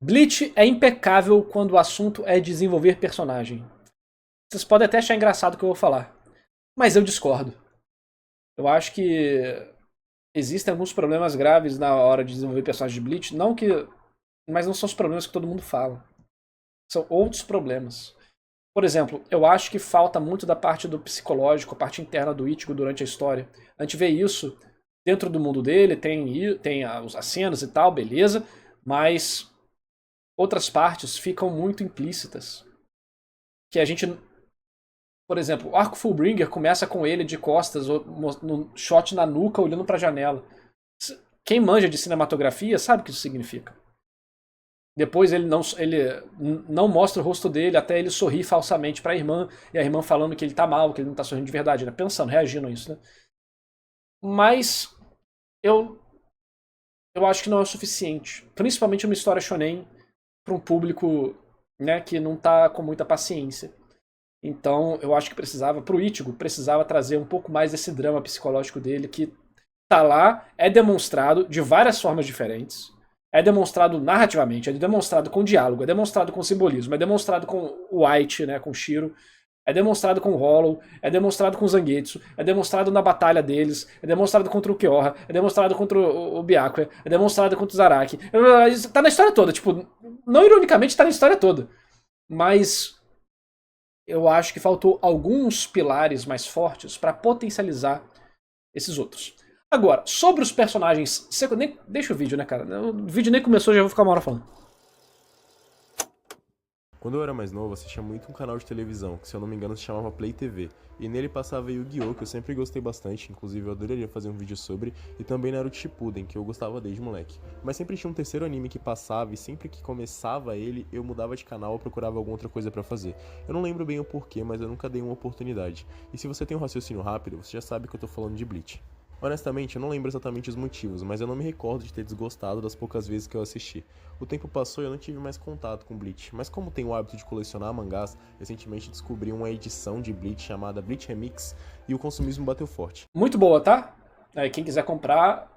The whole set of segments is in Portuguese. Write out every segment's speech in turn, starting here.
Bleach é impecável quando o assunto é desenvolver personagem. Vocês podem até achar engraçado o que eu vou falar, mas eu discordo. Eu acho que existem alguns problemas graves na hora de desenvolver personagens de Bleach, mas não são os problemas que todo mundo fala. São outros problemas. Por exemplo, eu acho que falta muito da parte do psicológico, a parte interna do Ichigo durante a história. A gente vê isso dentro do mundo dele, tem as cenas e tal, beleza, mas outras partes ficam muito implícitas. Que a gente, por exemplo, o arco Fullbringer começa com ele de costas, no shot na nuca, olhando pra janela. Quem manja de cinematografia sabe o que isso significa. Depois ele não mostra o rosto dele até ele sorrir falsamente pra irmã, e a irmã falando que ele tá mal, que ele não tá sorrindo de verdade, né? Pensando, reagindo a isso, né? Mas eu, eu acho que não é o suficiente. Principalmente uma história shonen para um público, né, que não tá com muita paciência. Então, eu acho que pro Ichigo, precisava trazer um pouco mais desse drama psicológico dele, que tá lá, é demonstrado de várias formas diferentes. É demonstrado narrativamente, é demonstrado com diálogo, é demonstrado com simbolismo, é demonstrado com o White, né, com o Shiro, é demonstrado com o Hollow, é demonstrado com o Zangetsu, é demonstrado na batalha deles, é demonstrado contra o Kyoha, é demonstrado contra o Byakuya, é demonstrado contra o Zaraki. Tá na história toda, tipo, não ironicamente tá na história toda. Mas eu acho que faltou alguns pilares mais fortes para potencializar esses outros. Agora, sobre os personagens. Deixa o vídeo, né, cara? O vídeo nem começou, já vou ficar uma hora falando. Quando eu era mais novo, assistia muito um canal de televisão, que se eu não me engano se chamava Play TV. E nele passava Yu-Gi-Oh!, que eu sempre gostei bastante, inclusive eu adoraria fazer um vídeo sobre, e também Naruto Shippuden, que eu gostava desde moleque. Mas sempre tinha um terceiro anime que passava, e sempre que começava ele, eu mudava de canal ou procurava alguma outra coisa pra fazer. Eu não lembro bem o porquê, mas eu nunca dei uma oportunidade. E se você tem um raciocínio rápido, você já sabe que eu tô falando de Bleach. Honestamente, eu não lembro exatamente os motivos, mas eu não me recordo de ter desgostado das poucas vezes que eu assisti. O tempo passou e eu não tive mais contato com Bleach, mas como tenho o hábito de colecionar mangás, recentemente descobri uma edição de Bleach chamada Bleach Remix e o consumismo bateu forte. Muito boa, tá? Quem quiser comprar,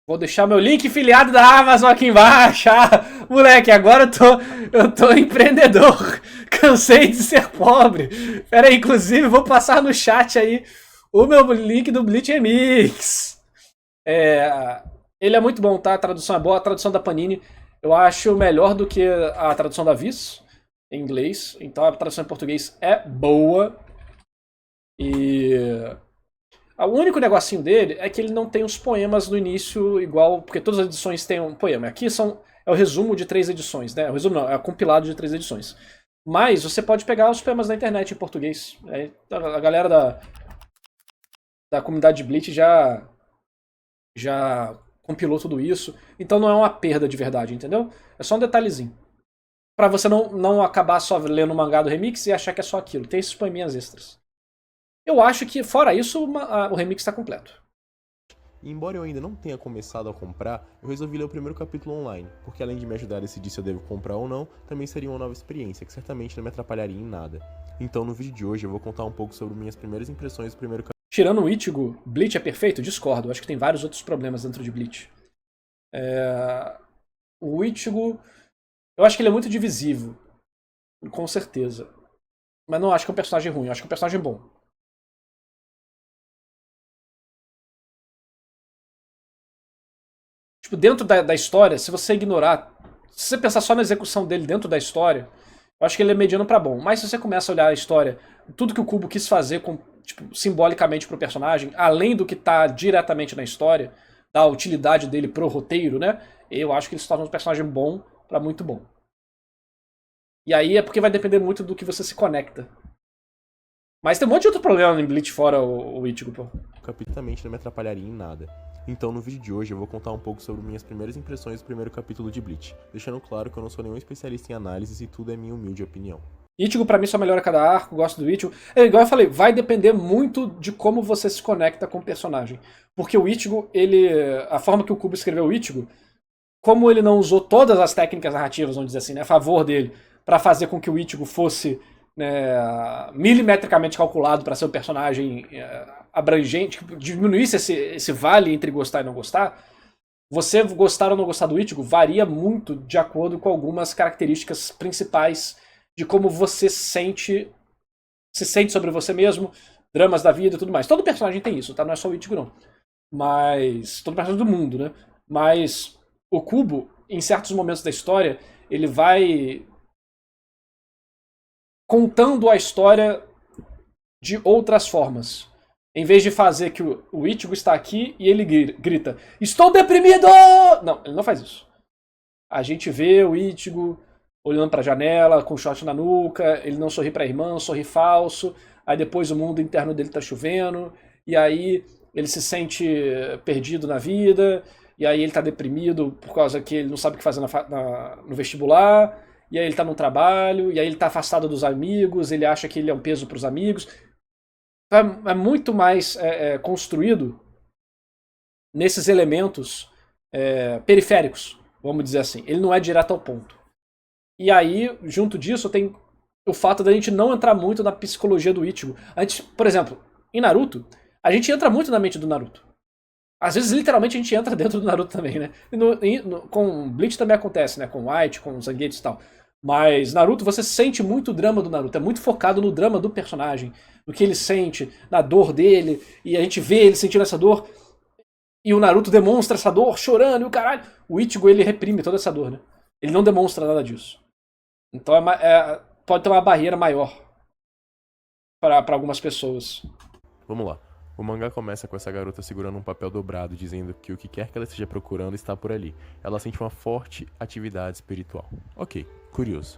vou deixar meu link filiado da Amazon aqui embaixo. Moleque, agora eu tô empreendedor. Cansei de ser pobre. Pera aí, inclusive, vou passar no chat aí o meu link do Bleach Remix. Ele é muito bom, tá? A tradução é boa. A tradução da Panini eu acho melhor do que a tradução da Viz, em inglês. Então a tradução em português é boa. E o único negocinho dele é que ele não tem os poemas no início igual, porque todas as edições têm um poema. Aqui é o resumo de 3 edições, né? O resumo não, é o compilado de 3 edições. Mas você pode pegar os poemas na internet em português. A galera da comunidade de Bleach já compilou tudo isso. Então não é uma perda de verdade, entendeu? É só um detalhezinho. Pra você não acabar só lendo o mangá do remix e achar que é só aquilo. Tem esses poeminhas extras. Eu acho que, fora isso, o remix tá completo. E embora eu ainda não tenha começado a comprar, eu resolvi ler o primeiro capítulo online, porque além de me ajudar a decidir se eu devo comprar ou não, também seria uma nova experiência, que certamente não me atrapalharia em nada. Então no vídeo de hoje eu vou contar um pouco sobre minhas primeiras impressões do primeiro capítulo. Tirando o Ichigo, Bleach é perfeito? Discordo. Acho que tem vários outros problemas dentro de Bleach. O Ichigo, eu acho que ele é muito divisivo. Com certeza. Mas não acho que é um personagem ruim, eu acho que é um personagem bom. Tipo, dentro da história, se você ignorar. Se você pensar só na execução dele dentro da história, eu acho que ele é mediano pra bom. Mas se você começa a olhar a história, tudo que o Kubo quis fazer tipo, simbolicamente pro personagem, além do que tá diretamente na história, da utilidade dele pro roteiro, né? Eu acho que ele se torna um personagem bom pra muito bom. E aí é porque vai depender muito do que você se conecta. Mas tem um monte de outro problema em Bleach fora o Ichigo, pô. Capítulo também não me atrapalharia em nada. Então no vídeo de hoje eu vou contar um pouco sobre minhas primeiras impressões do primeiro capítulo de Bleach, deixando claro que eu não sou nenhum especialista em análise e tudo é minha humilde opinião. Ichigo pra mim só melhora cada arco, gosto do Ichigo. Igual eu falei, vai depender muito de como você se conecta com o personagem. Porque o Ichigo, a forma que o Kubo escreveu o Ichigo, como ele não usou todas as técnicas narrativas, vamos dizer assim, né, a favor dele, pra fazer com que o Ichigo fosse, né, milimetricamente calculado pra ser um personagem abrangente, que diminuísse esse vale entre gostar e não gostar, Você gostar ou não gostar do Ichigo varia muito de acordo com algumas características principais de como você se sente sobre você mesmo, dramas da vida e tudo mais. Todo personagem tem isso, tá? Não é só o Ichigo, não. Mas. Todo personagem do mundo, né? Mas o Kubo, em certos momentos da história, ele vai contando a história de outras formas. Em vez de fazer que o Ichigo está aqui e ele grita: Estou deprimido! Não, ele não faz isso. A gente vê o Ichigo olhando pra janela, com um shot na nuca, ele não sorri pra irmã, sorri falso, aí depois o mundo interno dele tá chovendo, e aí ele se sente perdido na vida, e aí ele tá deprimido por causa que ele não sabe o que fazer no vestibular, e aí ele tá no trabalho, e aí ele tá afastado dos amigos, ele acha que ele é um peso pros amigos. É muito mais construído nesses elementos periféricos, vamos dizer assim. Ele não é direto ao ponto. E aí, junto disso, tem o fato da gente não entrar muito na psicologia do Ichigo. A gente, por exemplo, em Naruto, a gente entra muito na mente do Naruto. Às vezes, literalmente, a gente entra dentro do Naruto também, né? Com Bleach também acontece, né? Com White, com Zangetsu e tal. Mas Naruto, você sente muito o drama do Naruto. É muito focado no drama do personagem. No que ele sente, na dor dele. E a gente vê ele sentindo essa dor. E o Naruto demonstra essa dor, chorando e o caralho. O Ichigo, ele reprime toda essa dor, né? Ele não demonstra nada disso. Então pode ter uma barreira maior para algumas pessoas. Vamos lá. O mangá começa com essa garota segurando um papel dobrado, dizendo que o que quer que ela esteja procurando está por ali. Ela sente uma forte atividade espiritual. Ok, curioso.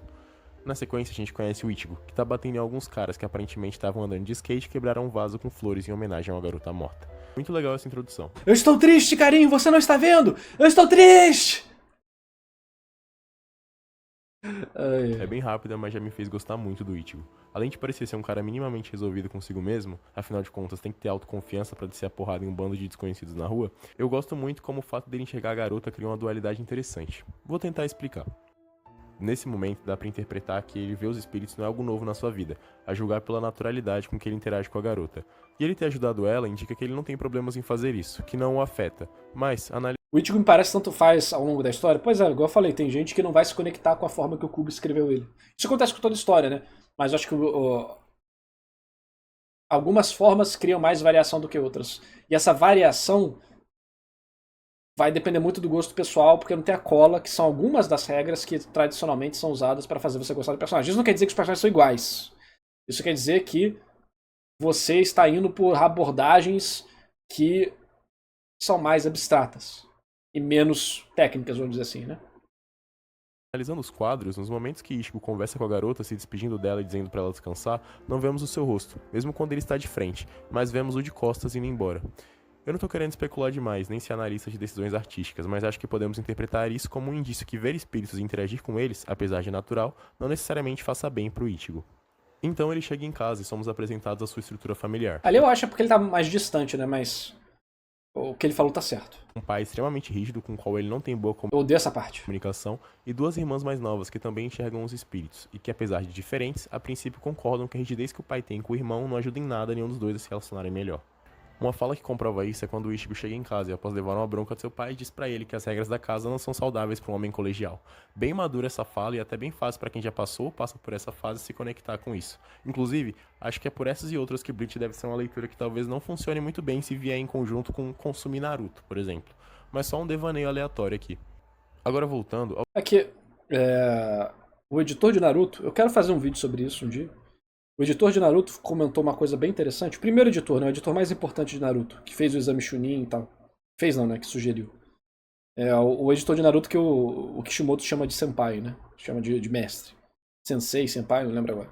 Na sequência, a gente conhece o Ichigo, que tá batendo em alguns caras que aparentemente estavam andando de skate e quebraram um vaso com flores em homenagem a uma garota morta. Muito legal essa introdução. Eu estou triste, carinho, você não está vendo? Eu estou triste! É bem rápida, mas já me fez gostar muito do Ichigo. Além de parecer ser um cara minimamente resolvido consigo mesmo, afinal de contas tem que ter autoconfiança pra descer a porrada em um bando de desconhecidos na rua, eu gosto muito como o fato dele enxergar a garota cria uma dualidade interessante. Vou tentar explicar. Nesse momento, dá pra interpretar que ele vê os espíritos não é algo novo na sua vida, a julgar pela naturalidade com que ele interage com a garota. E ele ter ajudado ela indica que ele não tem problemas em fazer isso, que não o afeta. Mas, o Ichigo me parece tanto faz ao longo da história. Pois é, igual eu falei, tem gente que não vai se conectar com a forma que o Kubo escreveu ele. Isso acontece com toda história, né? Mas eu acho que algumas formas criam mais variação do que outras. E essa variação vai depender muito do gosto pessoal, porque não tem a cola, que são algumas das regras que tradicionalmente são usadas para fazer você gostar do personagem. Isso não quer dizer que os personagens são iguais. Isso quer dizer que você está indo por abordagens que são mais abstratas e menos técnicas, vamos dizer assim, né? Analisando os quadros, nos momentos que Ichigo conversa com a garota, se despedindo dela e dizendo para ela descansar, não vemos o seu rosto, mesmo quando ele está de frente, mas vemos o de costas indo embora. Eu não tô querendo especular demais, nem ser analista de decisões artísticas, mas acho que podemos interpretar isso como um indício que ver espíritos e interagir com eles, apesar de natural, não necessariamente faça bem pro Ichigo. Então ele chega em casa e somos apresentados à sua estrutura familiar. Ali eu acho porque ele tá mais distante, né? Mas o que ele falou tá certo. Um pai extremamente rígido com o qual ele não tem boa Eu odeio essa parte. comunicação e duas irmãs mais novas que também enxergam os espíritos e que, apesar de diferentes, a princípio concordam que a rigidez que o pai tem com o irmão não ajuda em nada nenhum dos dois a se relacionarem melhor. Uma fala que comprova isso é quando o Ichigo chega em casa e, após levar uma bronca de seu pai, diz pra ele que as regras da casa não são saudáveis para um homem colegial. Bem madura essa fala e até bem fácil para quem já passou ou passa por essa fase se conectar com isso. Inclusive, acho que é por essas e outras que Bleach deve ser uma leitura que talvez não funcione muito bem se vier em conjunto com consumir Naruto, por exemplo. Mas só um devaneio aleatório aqui. Agora voltando ao... É que o editor de Naruto, eu quero fazer um vídeo sobre isso um dia. O editor de Naruto comentou uma coisa bem interessante. O primeiro editor, né? O editor mais importante de Naruto, que fez o exame Chunin e tal. Fez não, né? Que sugeriu. O editor de Naruto que o Kishimoto chama de senpai, né? Chama de mestre. Sensei, senpai, não lembro agora.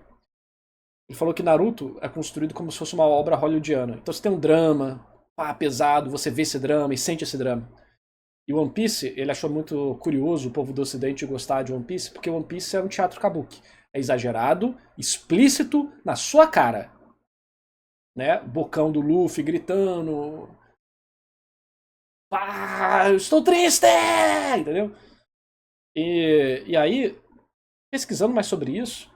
Ele falou que Naruto é construído como se fosse uma obra hollywoodiana. Então você tem um drama, pesado, você vê esse drama e sente esse drama. E One Piece, ele achou muito curioso o povo do ocidente gostar de One Piece, porque One Piece é um teatro kabuki. É exagerado, explícito, na sua cara. Né? Bocão do Luffy gritando. Eu estou triste! Entendeu? E aí, pesquisando mais sobre isso,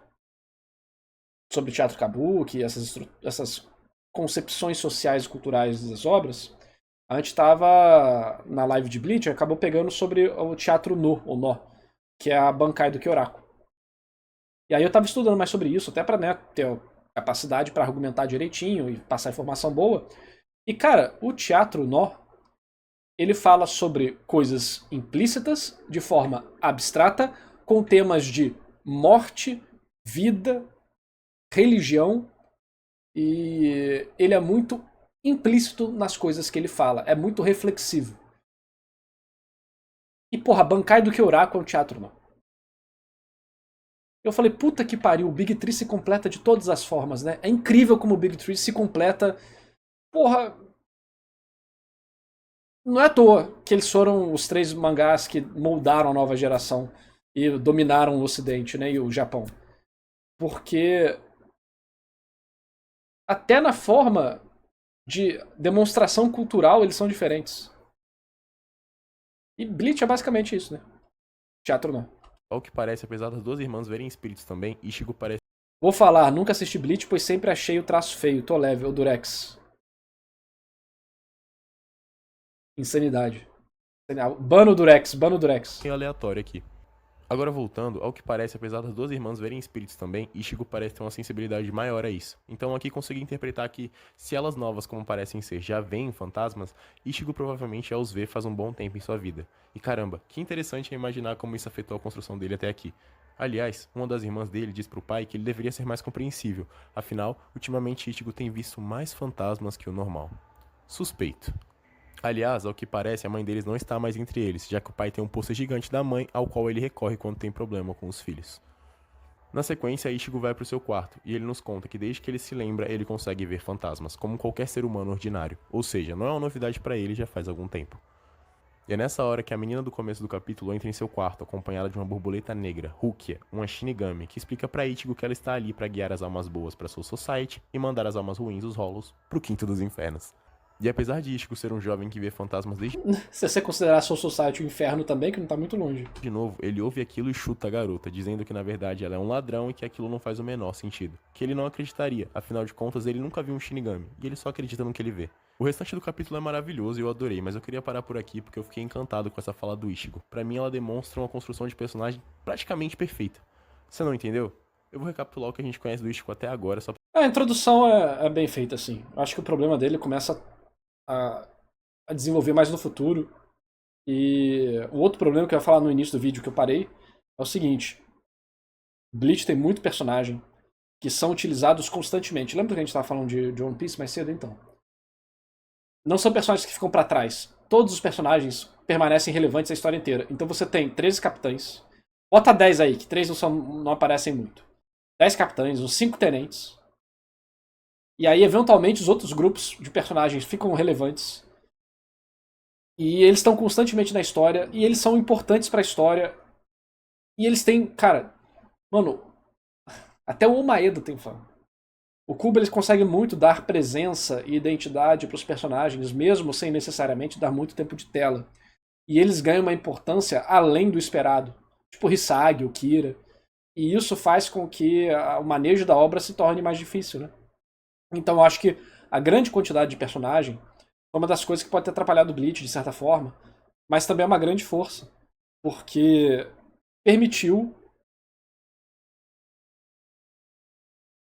sobre teatro kabuki, essas concepções sociais e culturais das obras, A gente tava na live de Bleach e acabou pegando sobre o teatro No, ou Nó, que é a Bankai do Kyoraku. E aí eu tava estudando mais sobre isso, até pra, né, ter capacidade pra argumentar direitinho e passar informação boa. E, cara, o teatro Nó, ele fala sobre coisas implícitas, de forma abstrata, com temas de morte, vida, religião, e ele é muito implícito nas coisas que ele fala, é muito reflexivo. E, porra, Bankai do Kyoraku é um teatro Nó. Eu falei, puta que pariu, o Big Tree se completa de todas as formas, né? É incrível como o Big Tree se completa. Porra, não é à toa que eles foram os 3 mangás que moldaram a nova geração e dominaram o Ocidente, né, e o Japão. Porque até na forma de demonstração cultural eles são diferentes. E Bleach é basicamente isso, né? Teatro não. Ao que parece, apesar das duas irmãs verem espíritos também, Ichigo parece Vou falar, nunca assisti Bleach, pois sempre achei o traço feio. Tô leve, o Durex. Insanidade. Bano Durex, bano Durex. meio aleatório aqui. Agora voltando, ao que parece, apesar das duas irmãs verem espíritos também, Ichigo parece ter uma sensibilidade maior a isso. Então aqui consegui interpretar que, se elas novas como parecem ser já veem fantasmas, Ichigo provavelmente já os vê faz um bom tempo em sua vida. E caramba, que interessante é imaginar como isso afetou a construção dele até aqui. Aliás, uma das irmãs dele diz pro pai que ele deveria ser mais compreensível, afinal, ultimamente Ichigo tem visto mais fantasmas que o normal. Suspeito. Aliás, ao que parece, a mãe deles não está mais entre eles, já que o pai tem um pôster gigante da mãe ao qual ele recorre quando tem problema com os filhos. Na sequência, Ichigo vai para o seu quarto, e ele nos conta que desde que ele se lembra, ele consegue ver fantasmas, como qualquer ser humano ordinário, ou seja, não é uma novidade para ele já faz algum tempo. E é nessa hora que a menina do começo do capítulo entra em seu quarto, acompanhada de uma borboleta negra, Rukia, uma Shinigami, que explica para Ichigo que ela está ali para guiar as almas boas para Soul Society e mandar as almas ruins, os Hollows, pro quinto dos infernos. E apesar de Ichigo ser um jovem que vê fantasmas desde Se você considerar Soul Society o inferno também, que não tá muito longe. de novo, ele ouve aquilo e chuta a garota, dizendo que na verdade ela é um ladrão e que aquilo não faz o menor sentido. Que ele não acreditaria, afinal de contas ele nunca viu um Shinigami, e ele só acredita no que ele vê. O restante do capítulo é maravilhoso e eu adorei, mas eu queria parar por aqui porque eu fiquei encantado com essa fala do Ichigo. Pra mim ela demonstra uma construção de personagem praticamente perfeita. Você não entendeu? Eu vou recapitular o que a gente conhece do Ichigo até agora, só A introdução é bem feita, assim. Acho que o problema dele começa a desenvolver mais no futuro. E o outro problema que eu ia falar no início do vídeo que eu parei é o seguinte: Bleach tem muito personagem que são utilizados constantemente. Lembra que a gente estava falando de One Piece mais cedo, então? Não são personagens que ficam pra trás. Todos os personagens permanecem relevantes a história inteira. Então você tem 13 capitães. Bota 10 aí, que 3 não aparecem muito. 10 capitães, uns 5 tenentes. E aí, eventualmente, os outros grupos de personagens ficam relevantes. E eles estão constantemente na história. E eles são importantes pra história. E eles têm, cara... Mano, até o Omaeda tem fã. O Kubo ele consegue muito dar presença e identidade pros personagens, mesmo sem necessariamente dar muito tempo de tela. E eles ganham uma importância além do esperado. Tipo o Hisagi, o Kira. E isso faz com que o manejo da obra se torne mais difícil, né? Então eu acho que a grande quantidade de personagem é uma das coisas que pode ter atrapalhado o Bleach, de certa forma, mas também é uma grande força, porque permitiu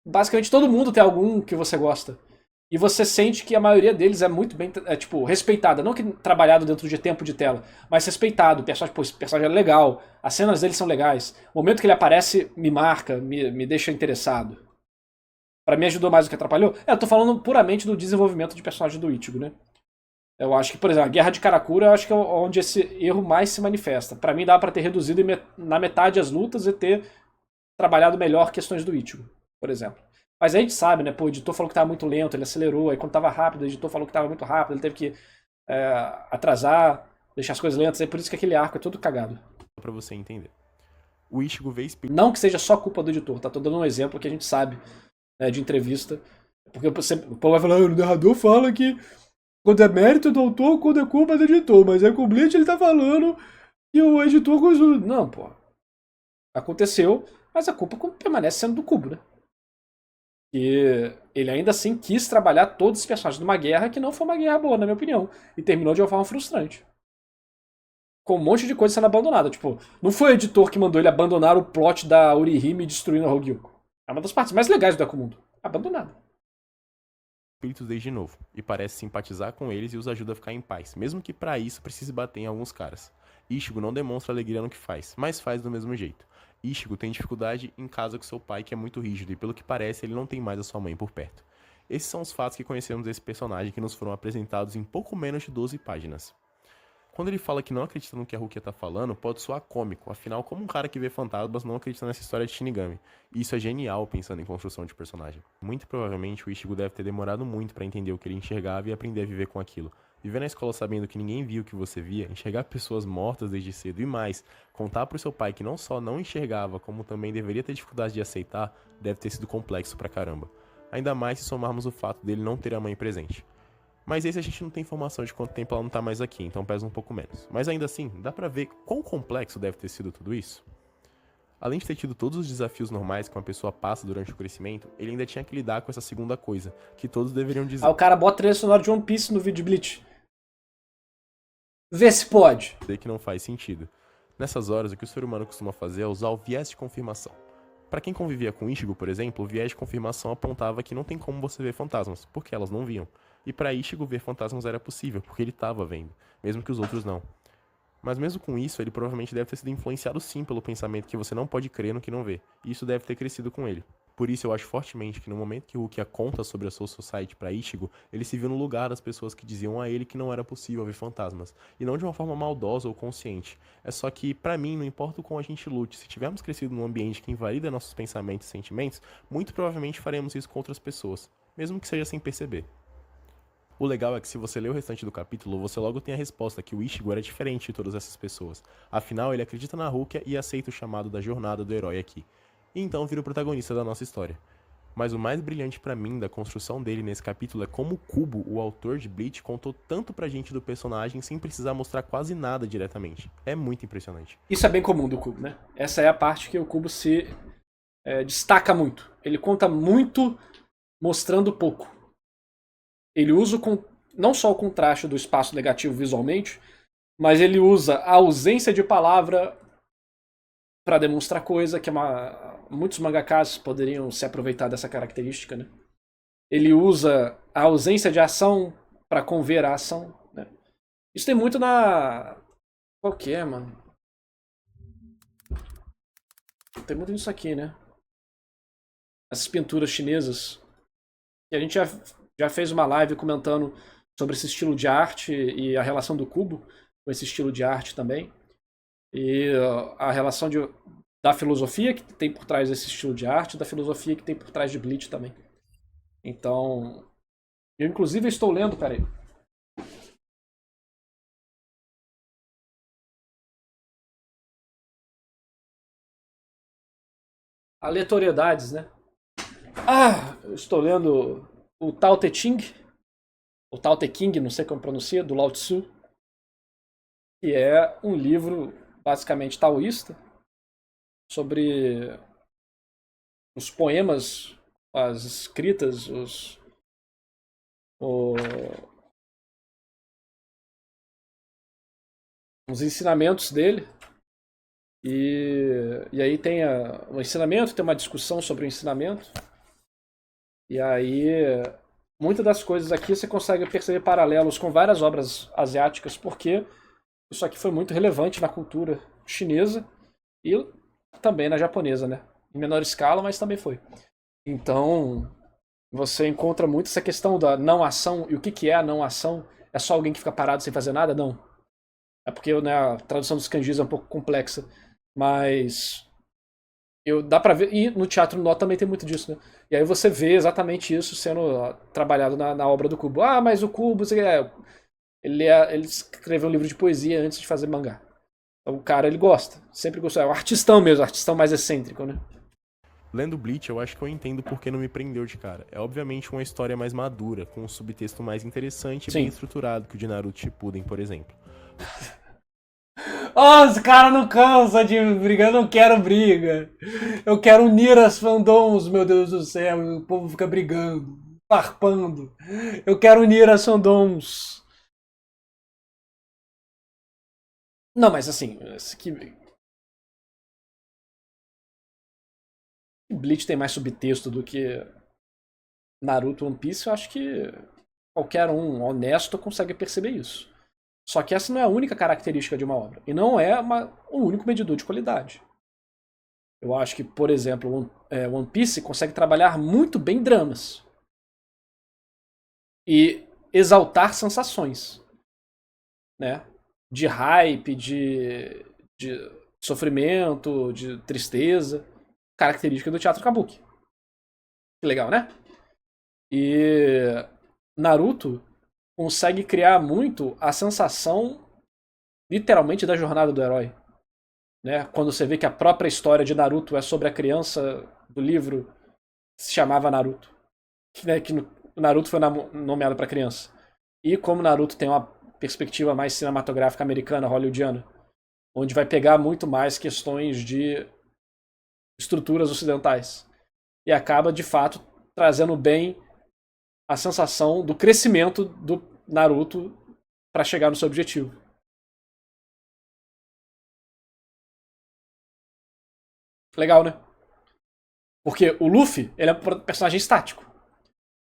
basicamente todo mundo ter algum que você gosta. E você sente que a maioria deles é muito bem, tipo, respeitada. Não que trabalhado dentro de tempo de tela, mas respeitado. O personagem, pô, esse personagem é legal, as cenas dele são legais. O momento que ele aparece me marca, me deixa interessado. Pra mim ajudou mais do que atrapalhou. Eu tô falando puramente do desenvolvimento de personagem do Ichigo, né? Eu acho que, por exemplo, a Guerra de Karakura, eu acho que é onde esse erro mais se manifesta. Pra mim dá pra ter reduzido na metade as lutas e ter trabalhado melhor questões do Ichigo, por exemplo. Mas a gente sabe, né? Pô, o editor falou que tava muito lento, ele acelerou. Aí quando tava rápido, o editor falou que tava muito rápido, ele teve que atrasar, deixar as coisas lentas. É por isso que aquele arco é todo cagado. pra você entender. O Ichigo vê espíritos. Não que seja só culpa do editor, tá? Tô dando um exemplo que a gente sabe, né, de entrevista. Porque o povo vai falar, o narrador fala que quando é mérito do autor, quando é culpa do editor. Mas aí com o Bleach ele tá falando que o editor coisou. Não, pô. Aconteceu, mas a culpa permanece sendo do Kubo, né? que ele ainda assim quis trabalhar todos os personagens numa guerra que não foi uma guerra boa, na minha opinião. E terminou de uma forma frustrante. Com um monte de coisa sendo abandonada. Tipo, não foi o editor que mandou ele abandonar o plot da Orihime destruindo a Hogyuko. É uma das partes mais legais do Akumundo. Abandonada. Espíritos desde novo, e parece simpatizar com eles e os ajuda a ficar em paz, mesmo que para isso precise bater em alguns caras. Ichigo não demonstra alegria no que faz, mas faz do mesmo jeito. Ichigo tem dificuldade em casa com seu pai, que é muito rígido, e pelo que parece ele não tem mais a sua mãe por perto. Esses são os fatos que conhecemos desse personagem que nos foram apresentados em pouco menos de 12 páginas. Quando ele fala que não acredita no que a Rukia tá falando, pode soar cômico, afinal, como um cara que vê fantasmas não acredita nessa história de Shinigami. E isso é genial pensando em construção de personagem. Muito provavelmente o Ichigo deve ter demorado muito pra entender o que ele enxergava e aprender a viver com aquilo. Viver na escola sabendo que ninguém viu o que você via, enxergar pessoas mortas desde cedo e mais, contar pro seu pai que não só não enxergava, como também deveria ter dificuldade de aceitar, deve ter sido complexo pra caramba. Ainda mais se somarmos o fato dele não ter a mãe presente. Mas esse a gente não tem informação de quanto tempo ela não tá mais aqui, então pesa um pouco menos. Mas ainda assim, dá pra ver quão complexo deve ter sido tudo isso? Além de ter tido todos os desafios normais que uma pessoa passa durante o crescimento, ele ainda tinha que lidar com essa segunda coisa, que todos deveriam dizer. Aí o cara bota trilha sonora de One Piece no vídeo de Bleach. Vê se pode. Que não faz sentido. Nessas horas, o que o ser humano costuma fazer é usar o viés de confirmação. Para quem convivia com Ichigo, por exemplo, o viés de confirmação apontava que não tem como você ver fantasmas, porque elas não viam. E para Ichigo ver fantasmas era possível, porque ele estava vendo, mesmo que os outros não. Mas mesmo com isso, ele provavelmente deve ter sido influenciado sim pelo pensamento que você não pode crer no que não vê, e isso deve ter crescido com ele. Por isso eu acho fortemente que no momento que Rukia conta sobre a Soul Society para Ichigo, ele se viu no lugar das pessoas que diziam a ele que não era possível ver fantasmas, e não de uma forma maldosa ou consciente. É só que, para mim, não importa o quão a gente lute, se tivermos crescido num ambiente que invalida nossos pensamentos e sentimentos, muito provavelmente faremos isso com outras pessoas, mesmo que seja sem perceber. O legal é que se você ler o restante do capítulo, você logo tem a resposta que o Ichigo era diferente de todas essas pessoas. Afinal, ele acredita na Rukia e aceita o chamado da jornada do herói aqui. E então vira o protagonista da nossa história. Mas o mais brilhante pra mim da construção dele nesse capítulo é como o Kubo, o autor de Bleach, contou tanto pra gente do personagem sem precisar mostrar quase nada diretamente. É muito impressionante. Isso é bem comum do Kubo, né? Essa é a parte que o Kubo se destaca muito. Ele conta muito mostrando pouco. Ele usa não só o contraste do espaço negativo visualmente, mas ele usa a ausência de palavra para demonstrar coisa que muitos mangakas poderiam se aproveitar dessa característica, né? Ele usa a ausência de ação para conver a ação, né? Isso tem muito na... Qual que é, mano? Tem muito nisso aqui, né? Essas pinturas chinesas. E a gente já fez uma live comentando sobre esse estilo de arte e a relação do Kubo com esse estilo de arte também. E a relação da filosofia que tem por trás desse estilo de arte e da filosofia que tem por trás de Bleach também. Então, eu inclusive estou lendo, peraí. Aleatoriedades, né? Eu estou lendo o Tao Te Ching, o Tao Te King, não sei como pronuncia, do Lao Tzu, que é um livro basicamente taoísta sobre os poemas, as escritas, os ensinamentos dele. E aí tem o ensinamento, tem uma discussão sobre o ensinamento. E aí, muitas das coisas aqui você consegue perceber paralelos com várias obras asiáticas, porque isso aqui foi muito relevante na cultura chinesa e também na japonesa, né? Em menor escala, mas também foi. Então, você encontra muito essa questão da não ação. E o que é a não ação? É só alguém que fica parado sem fazer nada? Não. É porque, né, a tradução dos kanjis é um pouco complexa. Mas dá pra ver. E no Teatro Nó também tem muito disso, né? E aí você vê exatamente isso sendo trabalhado na obra do Kubo. Mas o Kubo, ele escreveu um livro de poesia antes de fazer mangá. Então, o cara, ele gosta. Sempre gostou. É um artistão mesmo, artistão mais excêntrico, né? Lendo Bleach, eu acho que eu entendo porque não me prendeu de cara. É obviamente uma história mais madura, com um subtexto mais interessante e bem estruturado que o de Naruto Shippuden, por exemplo. Oh, os caras não cansam de brigar, eu não quero briga. Eu quero unir as fandoms, meu Deus do céu. O povo fica brigando, farpando. Eu quero unir as fandoms. Não, mas assim, Bleach tem mais subtexto do que Naruto e One Piece, eu acho que qualquer um honesto consegue perceber isso. Só que essa não é a única característica de uma obra. E não é o único medidor de qualidade. Eu acho que, por exemplo, One Piece consegue trabalhar muito bem dramas. E exaltar sensações. Né? De hype, de sofrimento, de tristeza. Característica do teatro kabuki. Que legal, né? E Naruto consegue criar muito a sensação, literalmente, da jornada do herói. Né? Quando você vê que a própria história de Naruto é sobre a criança do livro que se chamava Naruto. Né? Que o Naruto foi nomeado para criança. E como Naruto tem uma perspectiva mais cinematográfica americana, hollywoodiana, onde vai pegar muito mais questões de estruturas ocidentais. E acaba, de fato, trazendo bem a sensação do crescimento do Naruto para chegar no seu objetivo. Legal, né? Porque o Luffy, ele é um personagem estático.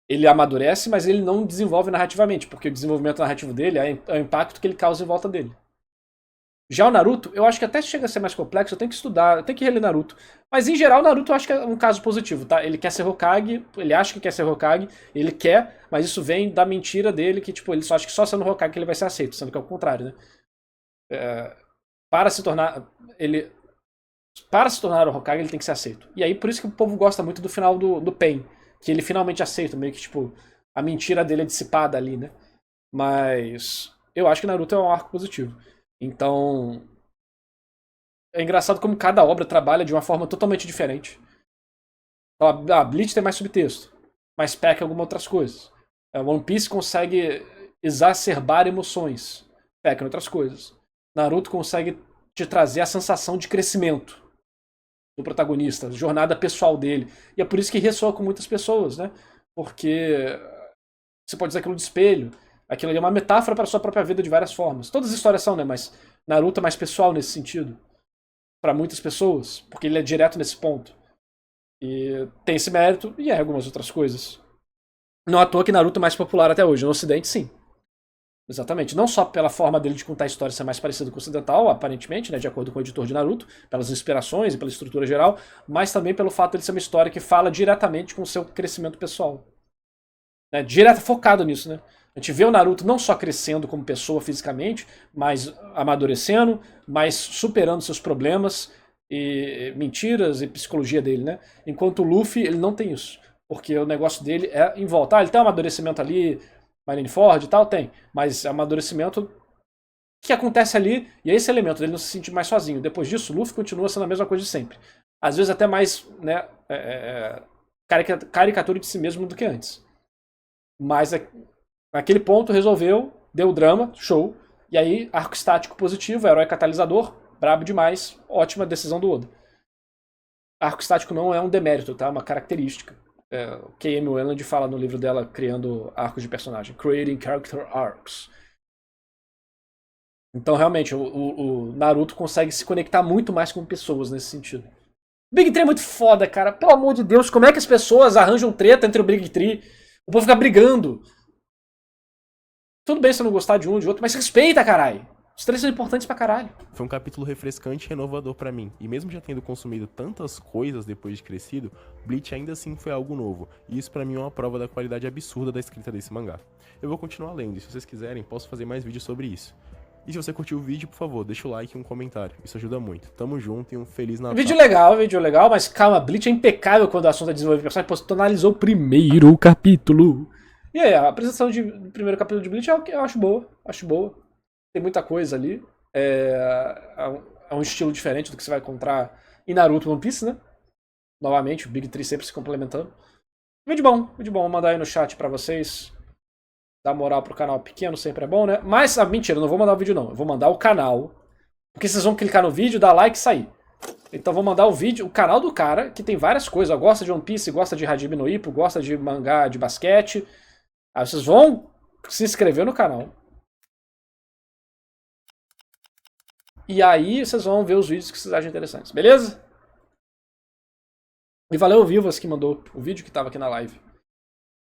Ele amadurece, mas ele não desenvolve narrativamente, porque o desenvolvimento narrativo dele é o impacto que ele causa em volta dele. Já o Naruto, eu acho que até chega a ser mais complexo, eu tenho que estudar, eu tenho que reler Naruto. Mas em geral, o Naruto eu acho que é um caso positivo, tá? Ele quer ser Hokage, ele acha que quer ser Hokage, ele quer, mas isso vem da mentira dele, que tipo, ele só acha que só sendo Hokage que ele vai ser aceito, sendo que é o contrário, né? Para se tornar. Para se tornar o Hokage, ele tem que ser aceito. E aí, por isso que o povo gosta muito do final do Pain. Que ele finalmente aceita, meio que, tipo, a mentira dele é dissipada ali, né? Mas eu acho que Naruto é um arco positivo. Então, é engraçado como cada obra trabalha de uma forma totalmente diferente. A Bleach tem mais subtexto, mas peca em algumas outras coisas. One Piece consegue exacerbar emoções, peca em outras coisas. Naruto consegue te trazer a sensação de crescimento do protagonista, a jornada pessoal dele. E é por isso que ressoa com muitas pessoas, né? Porque você pode dizer aquilo de espelho, aquilo ali é uma metáfora para a sua própria vida de várias formas. Todas as histórias são, né? Mas Naruto é mais pessoal nesse sentido. Para muitas pessoas, porque ele é direto nesse ponto. E tem esse mérito e algumas outras coisas. Não à toa que Naruto é mais popular até hoje. No Ocidente, sim. Exatamente. Não só pela forma dele de contar a história ser mais parecido com o ocidental, aparentemente, né, de acordo com o editor de Naruto, pelas inspirações e pela estrutura geral, mas também pelo fato de ele ser uma história que fala diretamente com o seu crescimento pessoal. Né, direto focado nisso, né? A gente vê o Naruto não só crescendo como pessoa fisicamente, mas amadurecendo, mas superando seus problemas e mentiras e psicologia dele, né? Enquanto o Luffy, ele não tem isso. Porque o negócio dele é em volta. Ele tem um amadurecimento ali, Marineford e tal, tem. Mas amadurecimento que acontece ali, e é esse elemento dele não se sentir mais sozinho. Depois disso, o Luffy continua sendo a mesma coisa de sempre. Às vezes até mais, né, caricatura de si mesmo do que antes. Mas naquele ponto resolveu, deu drama, show. E aí, arco estático positivo, herói catalisador, brabo demais, ótima decisão do Oda. Arco estático não é um demérito, tá? É uma característica. K.M. Welland fala no livro dela, criando arcos de personagem. Creating Character Arcs. Então, realmente, o Naruto consegue se conectar muito mais com pessoas nesse sentido. Big Tree é muito foda, cara. Pelo amor de Deus, como é que as pessoas arranjam treta entre o Big Tree? O povo fica brigando. Tudo bem se não gostar de um ou de outro, mas respeita, caralho. Os três são importantes pra caralho. Foi um capítulo refrescante e renovador pra mim, e mesmo já tendo consumido tantas coisas depois de crescido, Bleach ainda assim foi algo novo, e isso pra mim é uma prova da qualidade absurda da escrita desse mangá. Eu vou continuar lendo, e se vocês quiserem, posso fazer mais vídeos sobre isso. E se você curtiu o vídeo, por favor, deixa o like e um comentário, isso ajuda muito. Tamo junto e um Feliz Natal. Vídeo legal, mas calma, Bleach é impecável quando o assunto é desenvolver personagem, pois tu analisou o primeiro capítulo. E aí, a apresentação do primeiro capítulo de Bleach eu acho boa. Tem muita coisa ali. É um estilo diferente do que você vai encontrar em Naruto e One Piece, né? Novamente, o Big Tree sempre se complementando. Vídeo bom. Vou mandar aí no chat pra vocês. Dar moral pro canal pequeno sempre é bom, né? Mas, mentira, eu não vou mandar o vídeo não. Eu vou mandar o canal Porque vocês vão clicar no vídeo, dar like e sair. Então vou mandar o vídeo, o canal do cara, que tem várias coisas. Ó, gosta de One Piece, gosta de Hajime no Ippo, gosta de mangá de basquete. Aí vocês vão se inscrever no canal. E aí vocês vão ver os vídeos que vocês acham interessantes, beleza? E valeu o Vivas que mandou o vídeo que tava aqui na live.